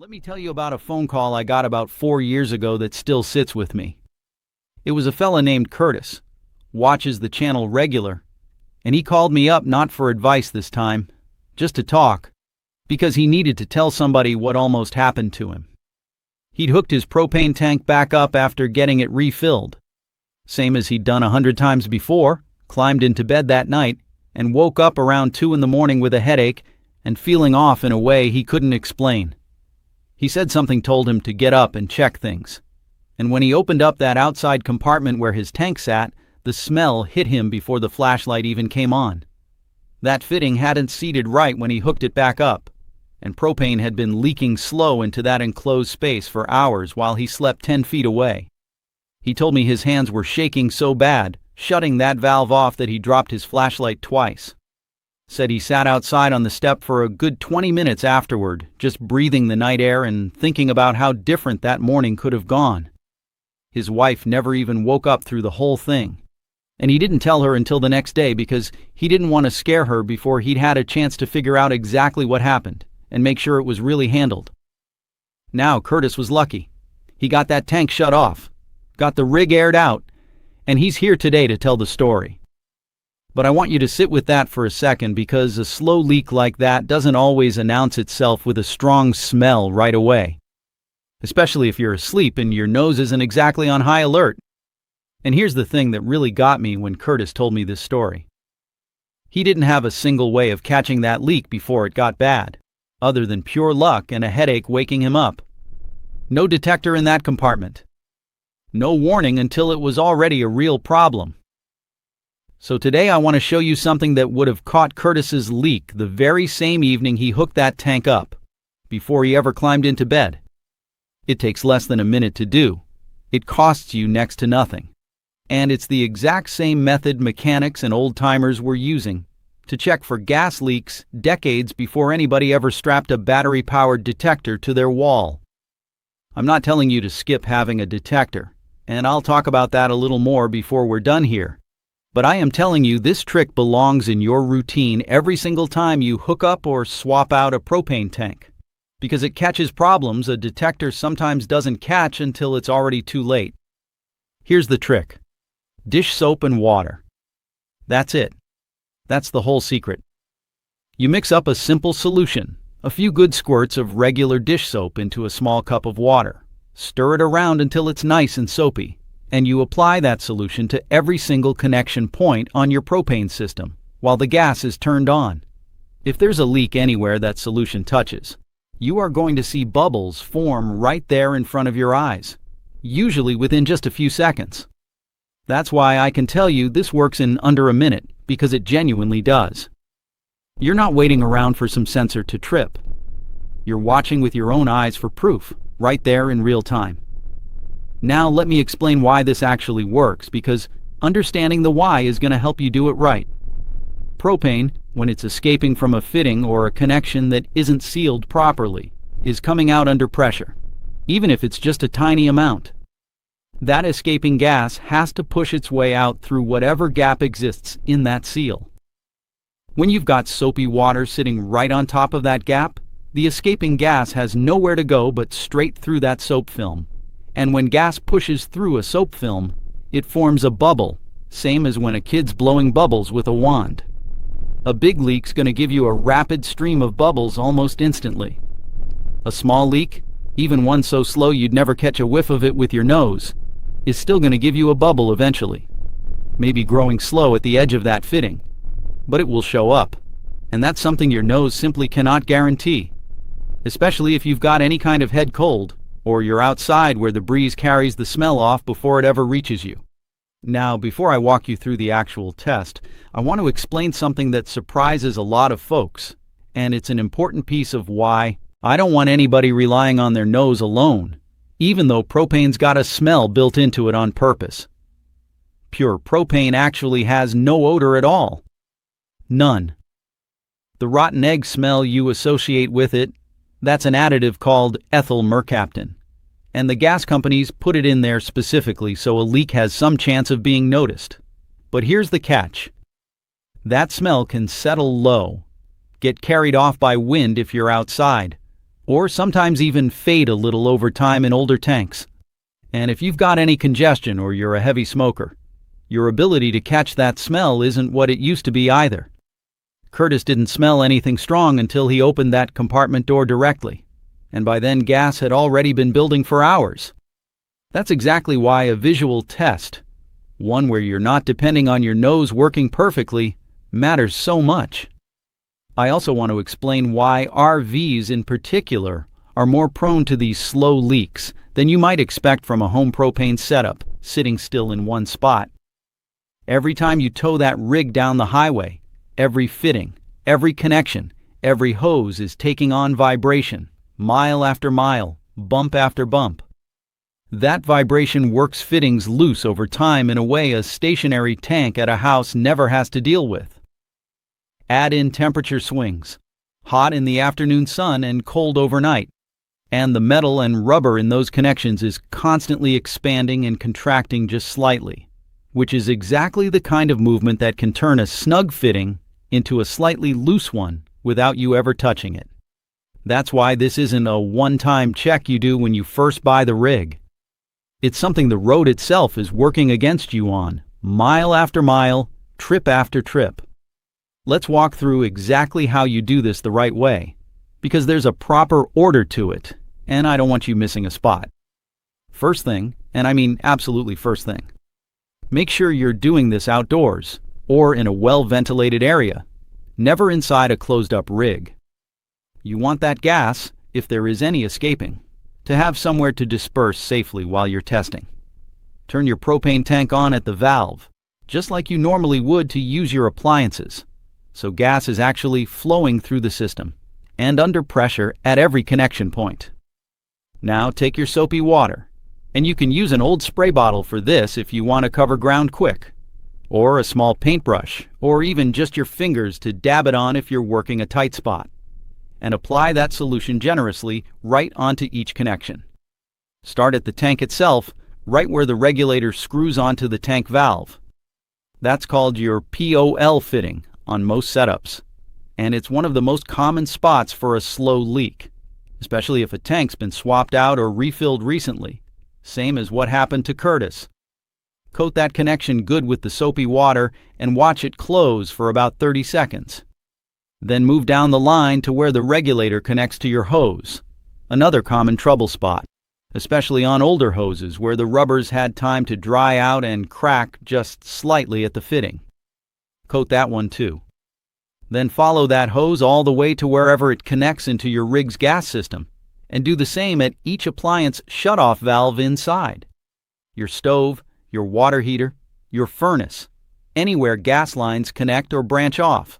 Let me tell you about a phone call I got about 4 years ago that still sits with me. It was a fella named Curtis, watches the channel regular, and he called me up not for advice this time, just to talk, because he needed to tell somebody what almost happened to him. He'd hooked his propane tank back up after getting it refilled, same as he'd done 100 times before, climbed into bed that night, and woke up around 2 in the morning with a headache and feeling off in a way he couldn't explain. He said something told him to get up and check things. And when he opened up that outside compartment where his tank sat, the smell hit him before the flashlight even came on. That fitting hadn't seated right when he hooked it back up, and propane had been leaking slow into that enclosed space for hours while he slept 10 feet away. He told me his hands were shaking so bad, shutting that valve off, that he dropped his flashlight twice. Said he sat outside on the step for a good 20 minutes afterward, just breathing the night air and thinking about how different that morning could have gone. His wife never even woke up through the whole thing, and he didn't tell her until the next day because he didn't want to scare her before he'd had a chance to figure out exactly what happened and make sure it was really handled. Now Curtis was lucky. He got that tank shut off, got the rig aired out, and he's here today to tell the story. But I want you to sit with that for a second, because a slow leak like that doesn't always announce itself with a strong smell right away, especially if you're asleep and your nose isn't exactly on high alert. And here's the thing that really got me when Curtis told me this story. He didn't have a single way of catching that leak before it got bad, other than pure luck and a headache waking him up. No detector in that compartment. No warning until it was already a real problem. So today I want to show you something that would have caught Curtis's leak the very same evening he hooked that tank up, before he ever climbed into bed. It takes less than a minute to do. It costs you next to nothing. And it's the exact same method mechanics and old-timers were using to check for gas leaks decades before anybody ever strapped a battery-powered detector to their wall. I'm not telling you to skip having a detector, and I'll talk about that a little more before we're done here. But I am telling you this trick belongs in your routine every single time you hook up or swap out a propane tank, because it catches problems a detector sometimes doesn't catch until it's already too late. Here's the trick. Dish soap and water. That's it. That's the whole secret. You mix up a simple solution, a few good squirts of regular dish soap into a small cup of water. Stir it around until it's nice and soapy, and you apply that solution to every single connection point on your propane system while the gas is turned on. If there's a leak anywhere that solution touches, you are going to see bubbles form right there in front of your eyes, usually within just a few seconds. That's why I can tell you this works in under a minute, because it genuinely does. You're not waiting around for some sensor to trip. You're watching with your own eyes for proof, right there in real time. Now let me explain why this actually works, because understanding the why is going to help you do it right. Propane, when it's escaping from a fitting or a connection that isn't sealed properly, is coming out under pressure, even if it's just a tiny amount. That escaping gas has to push its way out through whatever gap exists in that seal. When you've got soapy water sitting right on top of that gap, the escaping gas has nowhere to go but straight through that soap film. And when gas pushes through a soap film, it forms a bubble, same as when a kid's blowing bubbles with a wand. A big leak's going to give you a rapid stream of bubbles almost instantly. A small leak, even one so slow you'd never catch a whiff of it with your nose, is still going to give you a bubble eventually. Maybe growing slow at the edge of that fitting, but it will show up. And that's something your nose simply cannot guarantee, especially if you've got any kind of head cold, or you're outside where the breeze carries the smell off before it ever reaches you. Now, before I walk you through the actual test, I want to explain something that surprises a lot of folks, and it's an important piece of why I don't want anybody relying on their nose alone, even though propane's got a smell built into it on purpose. Pure propane actually has no odor at all. None. The rotten egg smell you associate with it, that's an additive called ethyl mercaptan, and the gas companies put it in there specifically so a leak has some chance of being noticed. But here's the catch. That smell can settle low, get carried off by wind if you're outside, or sometimes even fade a little over time in older tanks. And if you've got any congestion or you're a heavy smoker, your ability to catch that smell isn't what it used to be either. Curtis didn't smell anything strong until he opened that compartment door directly, and by then gas had already been building for hours. That's exactly why a visual test, one where you're not depending on your nose working perfectly, matters so much. I also want to explain why RVs in particular are more prone to these slow leaks than you might expect from a home propane setup sitting still in one spot. Every time you tow that rig down the highway, every fitting, every connection, every hose is taking on vibration, mile after mile, bump after bump. That vibration works fittings loose over time in a way a stationary tank at a house never has to deal with. Add in temperature swings, hot in the afternoon sun and cold overnight, and the metal and rubber in those connections is constantly expanding and contracting just slightly, which is exactly the kind of movement that can turn a snug fitting into a slightly loose one without you ever touching it. That's why this isn't a one-time check you do when you first buy the rig. It's something the road itself is working against you on, mile after mile, trip after trip. Let's walk through exactly how you do this the right way, because there's a proper order to it, and I don't want you missing a spot. First thing, and I mean absolutely first thing, make sure you're doing this outdoors, or in a well-ventilated area, never inside a closed-up rig. You want that gas, if there is any escaping, to have somewhere to disperse safely while you're testing. Turn your propane tank on at the valve, just like you normally would to use your appliances, so gas is actually flowing through the system, and under pressure at every connection point. Now take your soapy water, and you can use an old spray bottle for this if you want to cover ground quick, or a small paintbrush, or even just your fingers to dab it on if you're working a tight spot, and apply that solution generously right onto each connection. Start at the tank itself, right where the regulator screws onto the tank valve. That's called your POL fitting on most setups, and it's one of the most common spots for a slow leak, especially if a tank's been swapped out or refilled recently, same as what happened to Curtis. Coat that connection good with the soapy water and watch it close for about 30 seconds. Then move down the line to where the regulator connects to your hose, another common trouble spot, especially on older hoses where the rubbers had time to dry out and crack just slightly at the fitting. Coat that one too. Then follow that hose all the way to wherever it connects into your rig's gas system, and do the same at each appliance shutoff valve inside. Your stove, your water heater, your furnace, anywhere gas lines connect or branch off.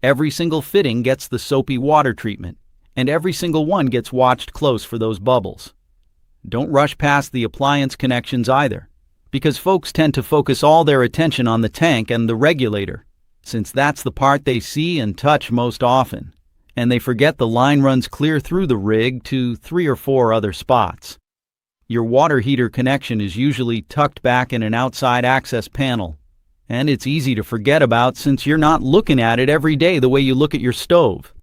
Every single fitting gets the soapy water treatment, and every single one gets watched close for those bubbles. Don't rush past the appliance connections either, because folks tend to focus all their attention on the tank and the regulator, since that's the part they see and touch most often, and they forget the line runs clear through the rig to 3 or 4 other spots. Your water heater connection is usually tucked back in an outside access panel, and it's easy to forget about since you're not looking at it every day the way you look at your stove.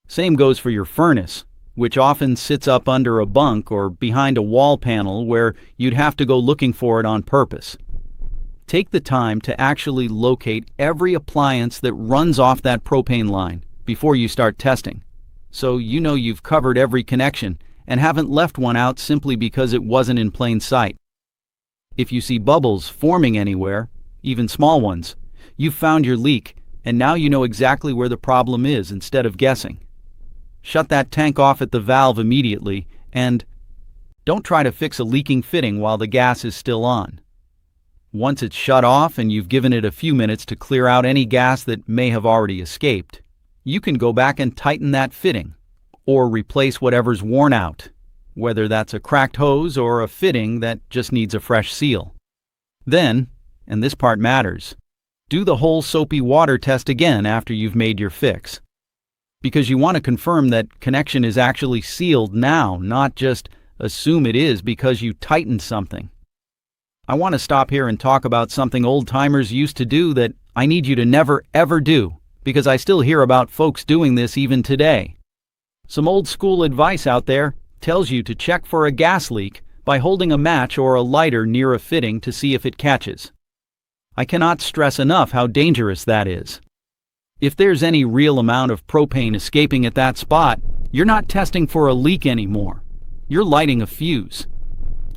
Same goes for your furnace, which often sits up under a bunk or behind a wall panel where you'd have to go looking for it on purpose. Take the time to actually locate every appliance that runs off that propane line before you start testing, so you know you've covered every connection and haven't left one out simply because it wasn't in plain sight. If you see bubbles forming anywhere, even small ones, you've found your leak, and now you know exactly where the problem is instead of guessing. Shut that tank off at the valve immediately, and don't try to fix a leaking fitting while the gas is still on. Once it's shut off and you've given it a few minutes to clear out any gas that may have already escaped, you can go back and tighten that fitting, or replace whatever's worn out, whether that's a cracked hose or a fitting that just needs a fresh seal. Then, and this part matters, do the whole soapy water test again after you've made your fix, because you want to confirm that connection is actually sealed now, not just assume it is because you tightened something. I want to stop here and talk about something old-timers used to do that I need you to never ever do, because I still hear about folks doing this even today. Some old school advice out there tells you to check for a gas leak by holding a match or a lighter near a fitting to see if it catches. I cannot stress enough how dangerous that is. If there's any real amount of propane escaping at that spot, you're not testing for a leak anymore. You're lighting a fuse.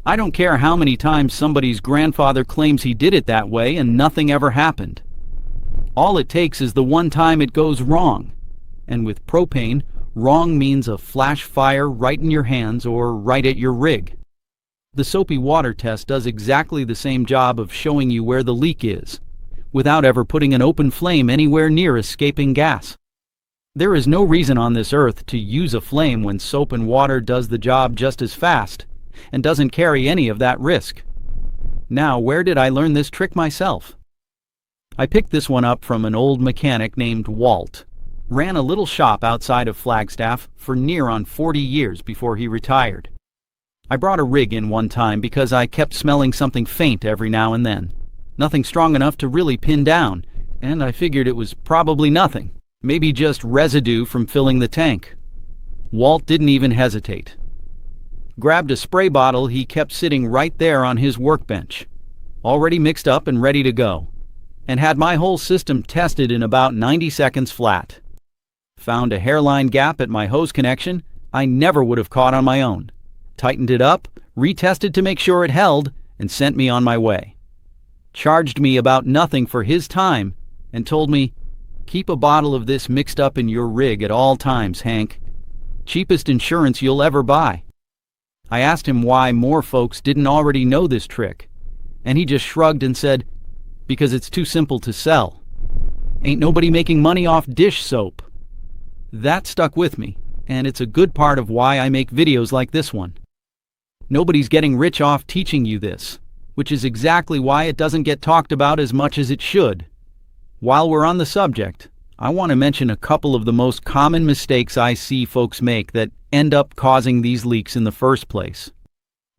I don't care how many times somebody's grandfather claims he did it that way and nothing ever happened. All it takes is the one time it goes wrong. And with propane, wrong means a flash fire right in your hands or right at your rig. The soapy water test does exactly the same job of showing you where the leak is, without ever putting an open flame anywhere near escaping gas. There is no reason on this earth to use a flame when soap and water does the job just as fast and doesn't carry any of that risk. Now, where did I learn this trick myself? I picked this one up from an old mechanic named Walt. Ran a little shop outside of Flagstaff for near on 40 years before he retired. I brought a rig in one time because I kept smelling something faint every now and then. Nothing strong enough to really pin down, and I figured it was probably nothing. Maybe just residue from filling the tank. Walt didn't even hesitate. Grabbed a spray bottle he kept sitting right there on his workbench, already mixed up and ready to go, and had my whole system tested in about 90 seconds flat. Found a hairline gap at my hose connection I never would have caught on my own. Tightened it up, retested to make sure it held, and sent me on my way. Charged me about nothing for his time and told me, "Keep a bottle of this mixed up in your rig at all times, Hank. Cheapest insurance you'll ever buy." I asked him why more folks didn't already know this trick, and he just shrugged and said, "Because it's too simple to sell. Ain't nobody making money off dish soap." That stuck with me, and it's a good part of why I make videos like this one. Nobody's getting rich off teaching you this, which is exactly why it doesn't get talked about as much as it should. While we're on the subject, I want to mention a couple of the most common mistakes I see folks make that end up causing these leaks in the first place.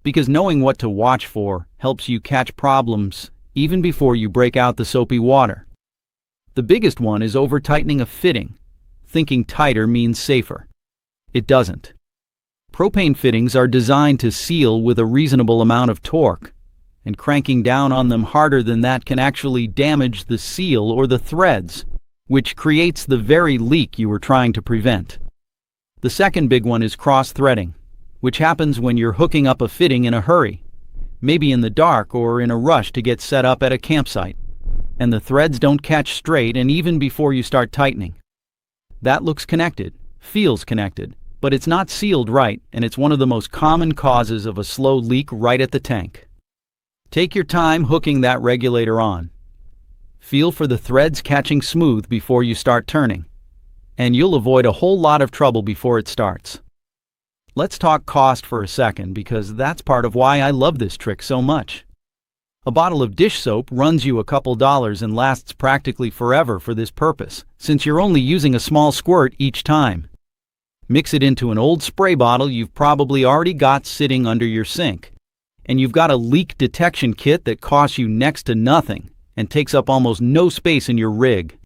Because knowing what to watch for helps you catch problems even before you break out the soapy water. The biggest one is over-tightening a fitting, thinking tighter means safer. It doesn't. Propane fittings are designed to seal with a reasonable amount of torque, and cranking down on them harder than that can actually damage the seal or the threads, which creates the very leak you were trying to prevent. The second big one is cross-threading, which happens when you're hooking up a fitting in a hurry, maybe in the dark or in a rush to get set up at a campsite, and the threads don't catch straight and even before you start tightening. That looks connected, feels connected, but it's not sealed right, and it's one of the most common causes of a slow leak right at the tank. Take your time hooking that regulator on. Feel for the threads catching smooth before you start turning, and you'll avoid a whole lot of trouble before it starts. Let's talk cost for a second, because that's part of why I love this trick so much. A bottle of dish soap runs you a couple dollars and lasts practically forever for this purpose, since you're only using a small squirt each time. Mix it into an old spray bottle you've probably already got sitting under your sink, and you've got a leak detection kit that costs you next to nothing and takes up almost no space in your rig.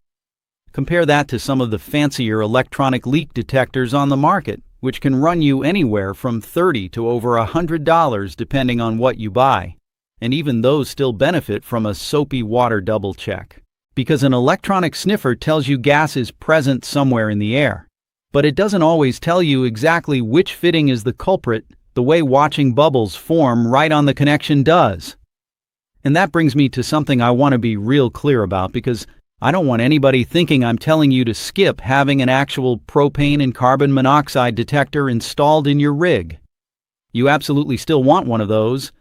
Compare that to some of the fancier electronic leak detectors on the market, which can run you anywhere from $30 to over $100 depending on what you buy. And even those still benefit from a soapy water double check, because an electronic sniffer tells you gas is present somewhere in the air. But it doesn't always tell you exactly which fitting is the culprit, the way watching bubbles form right on the connection does. And that brings me to something I want to be real clear about, because I don't want anybody thinking I'm telling you to skip having an actual propane and carbon monoxide detector installed in your rig. You absolutely still want one of those,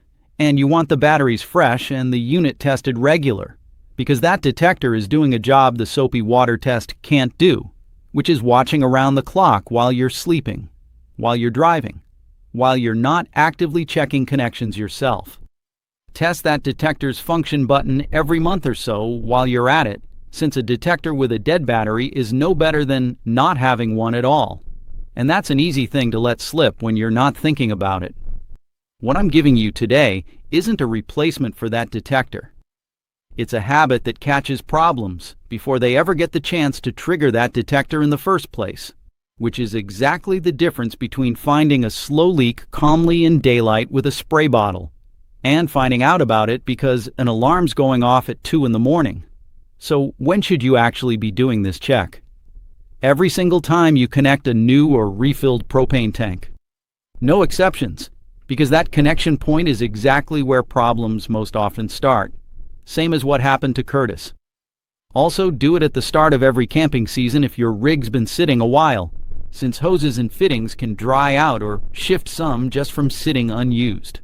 and you want the batteries fresh and the unit tested regular, because that detector is doing a job the soapy water test can't do, which is watching around the clock while you're sleeping, while you're driving, while you're not actively checking connections yourself. Test that detector's function button every month or so while you're at it, since a detector with a dead battery is no better than not having one at all. And that's an easy thing to let slip when you're not thinking about it. What I'm giving you today isn't a replacement for that detector. It's a habit that catches problems before they ever get the chance to trigger that detector in the first place. which is exactly the difference between finding a slow leak calmly in daylight with a spray bottle and finding out about it because an alarm's going off at 2 in the morning. So when should you actually be doing this check? Every single time you connect a new or refilled propane tank. No exceptions, because that connection point is exactly where problems most often start. Same as what happened to Curtis. Also, do it at the start of every camping season if your rig's been sitting a while, since hoses and fittings can dry out or shift some just from sitting unused.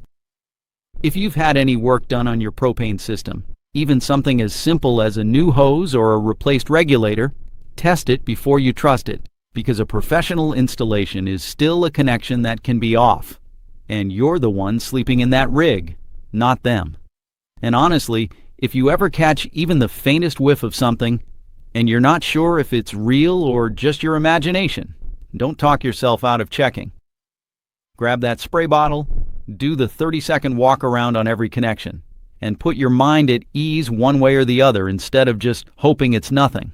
If you've had any work done on your propane system, even something as simple as a new hose or a replaced regulator, test it before you trust it, because a professional installation is still a connection that can be off, and you're the one sleeping in that rig, not them. And honestly, if you ever catch even the faintest whiff of something, and you're not sure if it's real or just your imagination, don't talk yourself out of checking. Grab that spray bottle, do the 30-second walk around on every connection, and put your mind at ease one way or the other instead of just hoping it's nothing.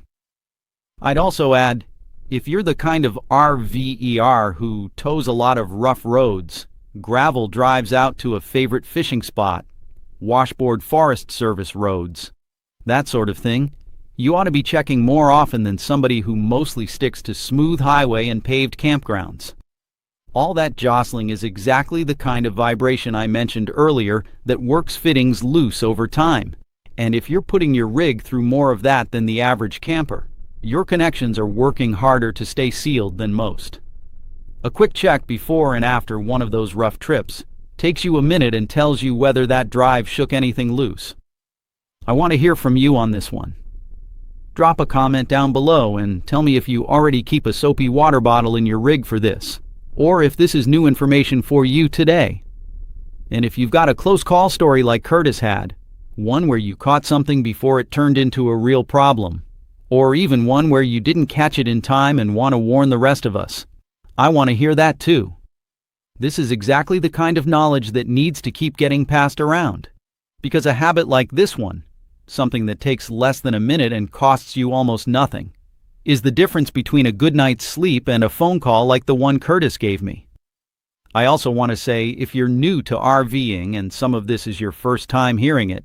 I'd also add, if you're the kind of RVER who tows a lot of rough roads, gravel drives out to a favorite fishing spot, washboard Forest Service roads, that sort of thing, you ought to be checking more often than somebody who mostly sticks to smooth highway and paved campgrounds. All that jostling is exactly the kind of vibration I mentioned earlier that works fittings loose over time. And if you're putting your rig through more of that than the average camper, your connections are working harder to stay sealed than most. A quick check before and after one of those rough trips takes you a minute and tells you whether that drive shook anything loose. I want to hear from you on this one. Drop a comment down below and tell me if you already keep a soapy water bottle in your rig for this, or if this is new information for you today. And if you've got a close call story like Curtis had, one where you caught something before it turned into a real problem, or even one where you didn't catch it in time and want to warn the rest of us, I want to hear that too. This is exactly the kind of knowledge that needs to keep getting passed around. Because a habit like this one, something that takes less than a minute and costs you almost nothing, is the difference between a good night's sleep and a phone call like the one Curtis gave me. I also want to say, if you're new to RVing and some of this is your first time hearing it,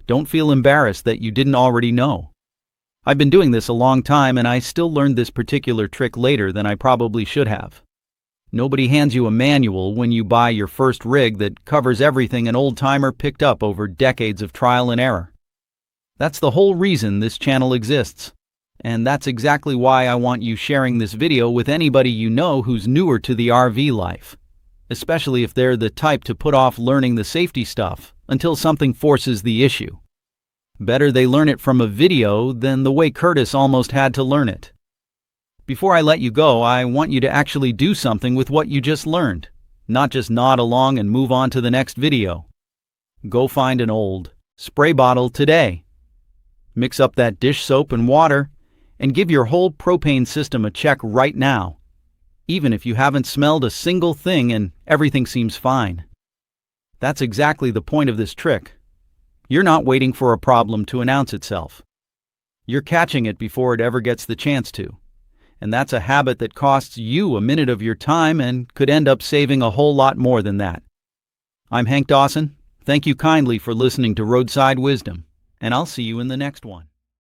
don't feel embarrassed that you didn't already know. I've been doing this a long time and I still learned this particular trick later than I probably should have. Nobody hands you a manual when you buy your first rig that covers everything an old-timer picked up over decades of trial and error. That's the whole reason this channel exists. And that's exactly why I want you sharing this video with anybody you know who's newer to the RV life, especially if they're the type to put off learning the safety stuff until something forces the issue. Better they learn it from a video than the way Curtis almost had to learn it. Before I let you go, I want you to actually do something with what you just learned, not just nod along and move on to the next video. Go find an old spray bottle today. Mix up that dish soap and water, and give your whole propane system a check right now, even if you haven't smelled a single thing and everything seems fine. That's exactly the point of this trick. You're not waiting for a problem to announce itself. You're catching it before it ever gets the chance to. And that's a habit that costs you a minute of your time and could end up saving a whole lot more than that. I'm Hank Dawson. Thank you kindly for listening to Roadside Wisdom, and I'll see you in the next one.